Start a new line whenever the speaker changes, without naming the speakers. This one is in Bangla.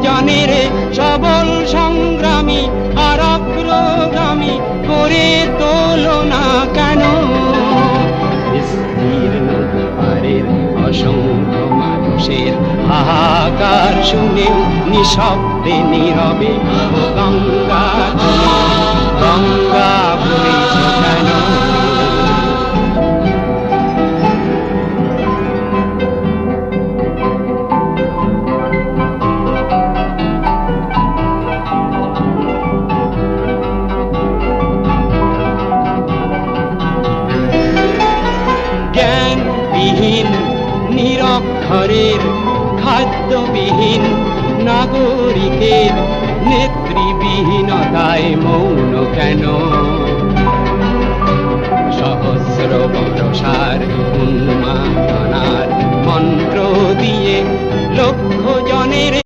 জনের সবল সংগ্রামী আর অগ্রগামী করে তোলো না কেন? বিস্তীর্ণ পারের অসংখ্য মানুষের হাহাকার শুনেও নিঃশব্দে নীরবে গঙ্গা গঙ্গা বইছে কেন? জ্ঞানবিহীন নিরক্ষরের খাদ্যবিহীন নাগরিকের নেতৃবিহীনতায় মৌন কেন? সহস্র বরষার উন্মাদনার মন্ত্র দিয়ে লক্ষ জনের